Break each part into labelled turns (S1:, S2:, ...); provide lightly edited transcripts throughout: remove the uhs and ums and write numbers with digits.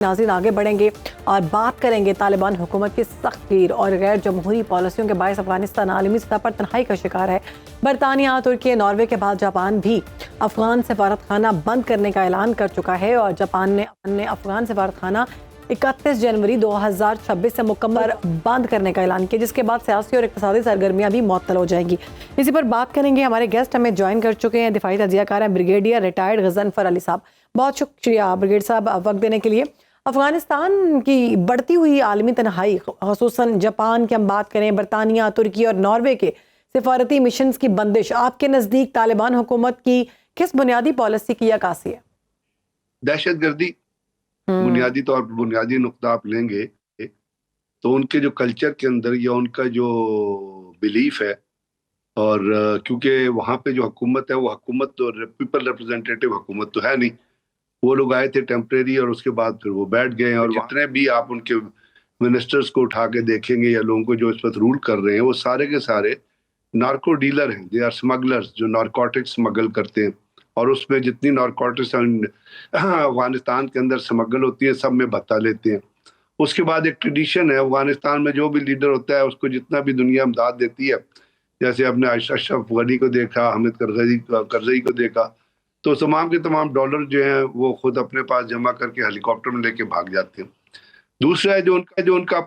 S1: नाज़रीन आगे बढ़ेंगे और बात करेंगे तालिबान हुकूमत की सख्त और गैर जमहूरी पॉलिसियों के बायस अफगानिस्तान आलमी सतह पर तन्हाई का शिकार है। बरतानिया, तुर्की, नॉर्वे के बाद जापान भी अफगान सफारत खाना बंद करने का ऐलान कर चुका है और जापान ने अफगान सफारत खाना 31 जनवरी 2026 से मुकम्मल बंद करने का ऐलान किया, जिसके बाद सियासी और इक़्तिसादी सरगर्मियां भी मुअत्तल हो जाएंगी। इसी पर बात करेंगे। हमारे गेस्ट हमें ज्वाइन कर चुके हैं दिफाई तजियाकार हैं ब्रिगेडियर रिटायर्ड गजनफर अली साहब। बहुत शुक्रिया ब्रिगेड साहब वक्त देने के लिए। अफगानिस्तान की बढ़ती हुई आलमी तन्हाई, ख़ुसूसन जापान की हम बात करें, बरतानिया, तुर्की और नॉर्वे के सिफारती मिशंस की बंदिश आपके नज़दीक तालिबान हुकूमत की किस बुनियादी पॉलिसी की अक्कासी है?
S2: दहशतगर्दी बुनियादी तौर पर बुनियादी नुक्ता आप लेंगे तो उनके जो कल्चर के अंदर या उनका जो बिलीफ है, और क्योंकि वहाँ पे जो हुकूमत है वो हुकूमत तो पीपल रिप्रेजेंटेटिव हुकूमत तो है नहीं, वो लोग आए थे टेम्परेरी और उसके बाद फिर वो बैठ गए। और जितने भी आप उनके मिनिस्टर्स को उठा के देखेंगे या लोगों को जो इस वक्त रूल कर रहे हैं, वो सारे के सारे नार्को डीलर हैं, दे आर स्मगलर्स जो नारकोटिक्स स्मगल करते हैं। और उसमें जितनी नारकोटिक्स अफगानिस्तान के अंदर स्मगल होती है सब में भत्ता लेते हैं। उसके बाद एक ट्रेडिशन है अफगानिस्तान में, जो भी लीडर होता है उसको जितना भी दुनिया इमदाद देती है, जैसे अपने अशरफ गनी को देखा, हामिद करजई को देखा, तो तमाम के तमाम डॉलर जो हैं वो खुद अपने पास जमा करके हेलीकॉप्टर में लेके भाग जाते हैं। दूसरा है जो उनका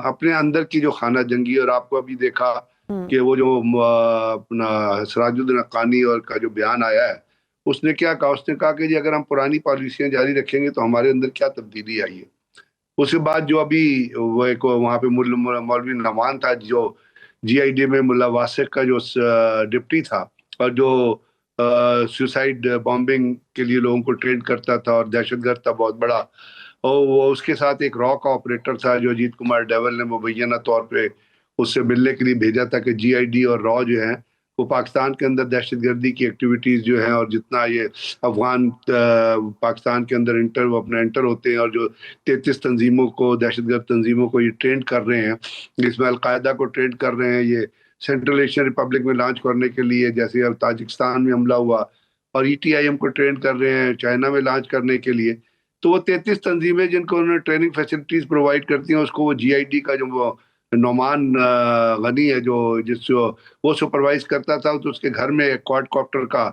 S2: अपने अंदर की जो खाना जंगी, और आपको अभी देखा कि वो जो अपना सिराजुद्दीन हक्कानी और का जो बयान आया है, उसने क्या कहा? उसने कहा कि जी अगर हम पुरानी पॉलिसियां जारी रखेंगे तो हमारे अंदर क्या तब्दीली आई है। उसके बाद जो अभी वो एक वहाँ पे मौलवी नमान था जो GID में मुल्ला वासिक का जो डिप्टी था और जो सुसाइड बॉम्बिंग के लिए लोगों को ट्रेन करता था और दहशतगर्द था बहुत बड़ा, और वो उसके साथ एक रॉ का ऑपरेटर था जो अजीत कुमार डेवल ने मुबैना तौर पे उससे मिलने के लिए भेजा था कि GID और रॉ जो है वो पाकिस्तान के अंदर दहशतगर्दी की एक्टिविटीज़ जो हैं और जितना ये अफगान पाकिस्तान के अंदर एंटर होते हैं और जो 33 तंजीमों को, दहशतगर्द तंजीमों को ये ट्रेन कर रहे हैं, इसमें अलकायदा को ट्रेन कर रहे हैं, ये सेंट्रल एशियन रिपब्लिक में लॉन्च करने के लिए, जैसे अब ताजिकिस्तान में हमला हुआ, और ETIM को ट्रेन कर रहे हैं चाइना में लॉन्च करने के लिए। तो वो 33 तंजीमें जिनको उन्होंने ट्रेनिंग फैसिलिटीज़ प्रोवाइड करती हैं, उसको वो GID का जो नोमान गनी है जो वो सुपरवाइज करता था, तो उसके घर में क्वाडकॉप्टर का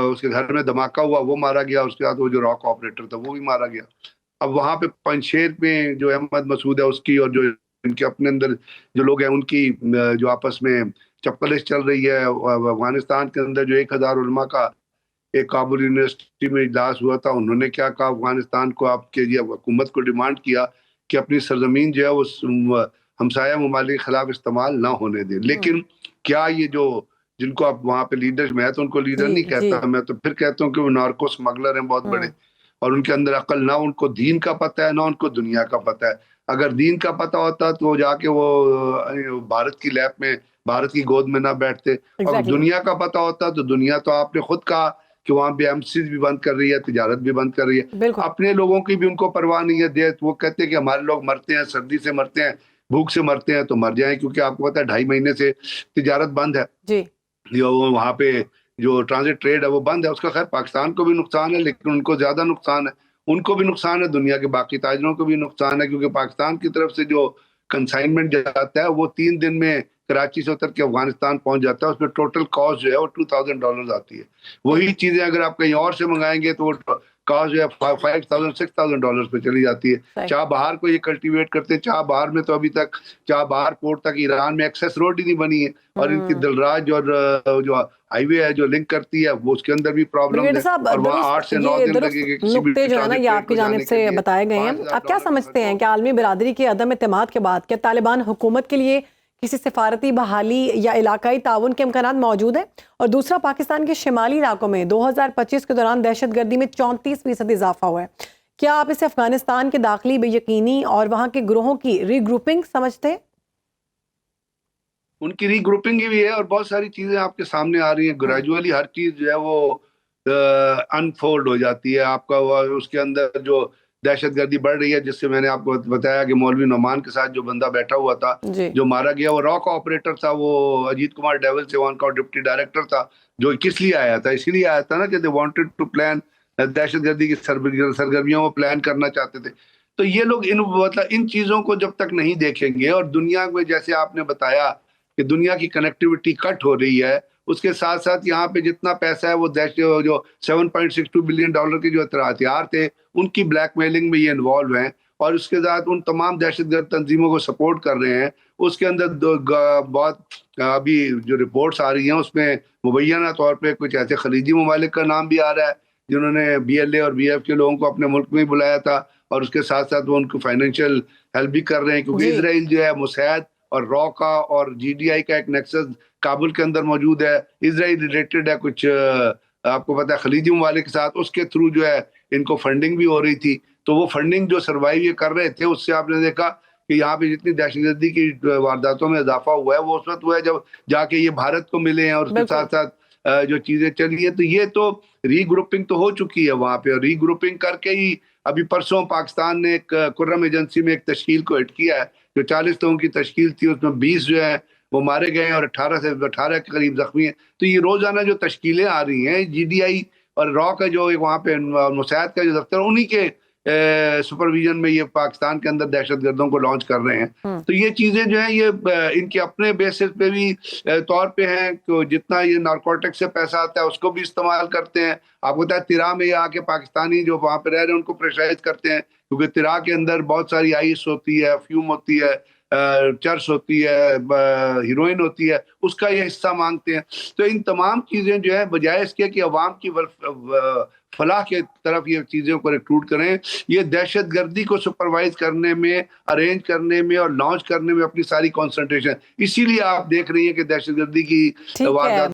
S2: उसके घर में धमाका हुआ, वो मारा गया। उसके बाद वो जो रॉक ऑपरेटर था वो भी मारा गया। अब वहाँ पे पंजशेर में जो अहमद मसूद है उसकी और जो इनके अपने अंदर जो लोग हैं उनकी जो आपस में चप्पलिश चल रही है। अफगानिस्तान के अंदर जो 1000 उलमा का एक काबुल यूनिवर्सिटी में इजलास हुआ था, उन्होंने क्या कहा? अफगानिस्तान को आपके हुकूमत को डिमांड किया कि अपनी सरजमीन जो है वो हमसाया ममालिक के खिलाफ इस्तेमाल ना होने दे। लेकिन क्या ये जो जिनको आप वहाँ पे लीडर, मैं तो उनको लीडर नहीं कहता, मैं तो फिर कहता हूँ कि वो नार्को स्मगलर हैं बहुत बड़े, और उनके अंदर अकल ना उनको दीन का पता है ना उनको दुनिया का पता है। अगर दीन का पता होता तो जाके वो भारत की लैब में, भारत की गोद में ना बैठते। और दुनिया का पता होता तो दुनिया तो आपने खुद कहा कि वहाँ पे एमसीज भी बंद कर रही है, तिजारत भी बंद कर रही है। अपने लोगों की भी उनको परवाह नहीं है। वो कहते हैं कि हमारे लोग मरते हैं, सर्दी से मरते हैं, भूख से मरते हैं, तो मर जाएं, क्योंकि आपको पता है 2.5 महीने से तिजारत बंद है जी। जो वहाँ पे जो ट्रांजिट ट्रेड है वो बंद है। उसका खैर पाकिस्तान को भी नुकसान है, लेकिन उनको ज्यादा नुकसान है, उनको भी नुकसान है, दुनिया के बाकी ताजरों को भी नुकसान है, क्योंकि पाकिस्तान की तरफ से जो कंसाइनमेंट जाता है वो 3 दिन में कराची से उतर के अफगानिस्तान पहुंच जाता है। उसमें टोटल कॉस्ट जो है वो $2000 आती है। वही चीजें अगर आप कहीं और से मंगाएंगे तो वो कॉस्ट जो है $5000-6000 पे चली जाती है। चाबहार को ये कल्टीवेट करते हैं, चाबहार में तो अभी तक चाबहार पोर्ट तक ईरान में एक्सेस रोड ही नहीं बनी है, और इनकी दलराज और जो हाईवे है जो लिंक करती है वो उसके अंदर भी प्रॉब्लम है, और वहाँ 8 से 9 दिन लगेंगे किसी भी
S1: जो है ना, ये आपकी जानिब से बताए गए हैं। आप क्या समझते हैं कि आलमी बिरादरी के अदम एतमाद के बाद क्या तालिबान हुकूमत के लिए किसी सिफारती बहाली या इलाकाई ताउन के इम्कानात मौजूद है? और दूसरा, पाकिस्तान के शिमाली इलाकों में 2025 के दौरान दहशतगर्दी में 34% इजाफा हुआ है। क्या आप इसे अफगानिस्तान के दाखिली बेयकीनी और वहाँ के ग्रोहों की रीग्रुपिंग समझते हैं?
S2: उनकी रीग्रुपिंग भी है और बहुत सारी चीजें आपके सामने आ रही हैं। ग्रेजुअली हर चीज जो है वो अनफोल्ड हो जाती है। आपका उसके अंदर जो दहशतगर्दी बढ़ रही है, जिससे मैंने आपको बताया कि मौलवी नोमान के साथ जो बंदा बैठा हुआ था जो मारा गया, वो रॉ का ऑपरेटर था, वो अजीत कुमार डेवल से वहाँ का डिप्टी डायरेक्टर था, जो किस लिए आया था? इसीलिए आया था ना कि दे वांटेड टू प्लान دہشت گردی کی سرگرمیوں کو پلان کرنا چاہتے تھے. تو یہ لوگ ان چیزوں کو جب تک نہیں دیکھیں گے، اور دنیا میں جیسے آپ نے بتایا کہ دنیا کی کنیکٹیوٹی کٹ ہو رہی ہے، اس کے ساتھ ساتھ یہاں پہ جتنا پیسہ ہے وہ جو $7.62 بلین کے جو ہتھیار تھے ان کی بلیک میلنگ میں یہ انوالو ہیں، اور اس کے ساتھ ان تمام دہشت گرد تنظیموں کو سپورٹ کر رہے ہیں. اس کے اندر بہت ابھی جو رپورٹس آ رہی ہیں اس میں مبینہ طور پہ کچھ ایسے خلیجی ممالک کا نام بھی آ رہا ہے جنہوں نے BLA اور BF کے لوگوں کو اپنے ملک میں بلایا تھا، اور اس کے ساتھ ساتھ وہ ان کو فائنینشیل ہیلپ بھی کر رہے ہیں، کیونکہ اسرائیل جو ہے موساد اور را کا اور GDI کا ایک نیکسس کابل کے اندر موجود ہے. اسرائیل ریلیٹڈ ہے کچھ آپ کو پتا ہے خلیجی ممالک کے ساتھ، اس کے تھرو جو ہے ان کو فنڈنگ بھی ہو رہی تھی. تو وہ فنڈنگ جو سروائیو یہ کر رہے تھے، اس سے آپ نے دیکھا کہ یہاں پہ جتنی دہشت گردی کی وارداتوں میں اضافہ ہوا ہے وہ اس وقت ہوا ہے جب جا کے یہ بھارت کو ملے ہیں، اور اس کے ساتھ ساتھ جو چیزیں چلی ہیں. تو یہ تو ری گروپنگ تو ہو چکی ہے وہاں پہ، اور ری گروپنگ کر کے ہی ابھی پرسوں پاکستان نے ایک کرم ایجنسی میں ایک تشکیل کو ہٹ کیا ہے جو 40 لوگوں کی تشکیل تھی، اس میں 20 جو ہے وہ مارے گئے ہیں اور 18 کے قریب زخمی ہیں. تو یہ روزانہ جو تشکیلیں آ رہی ہیں GDI اور را کا جو وہاں پہ موساد کا جو دفتر انہی کے سپرویژن میں یہ پاکستان کے اندر دہشت گردوں کو لانچ کر رہے ہیں. تو یہ چیزیں جو ہیں یہ ان کے اپنے بیسس پہ بھی طور پہ ہیں کہ جتنا یہ نارکوٹک سے پیسہ آتا ہے اس کو بھی استعمال کرتے ہیں. آپ کو پتا ہے تیرا میں یہ آ کے پاکستانی جو وہاں پہ رہ رہے ہیں ان کو پریشرائز کرتے ہیں، کیونکہ تیرا کے اندر بہت ساری آئس ہوتی ہے، فیوم ہوتی ہے، چرس ہوتی ہے، ہیروئن ہوتی ہے، اس کا یہ حصہ مانگتے ہیں. تو ان تمام چیزیں جو ہے بجائے اس کے کہ عوام کی فلاح کے طرف یہ چیزوں کو ریکروٹ کریں، یہ دہشت گردی کو سپروائز کرنے میں، ارینج کرنے میں اور لانچ کرنے میں اپنی ساری کنسنٹریشن. اسی لیے آپ دیکھ رہی ہیں کہ دہشت گردی کی واردات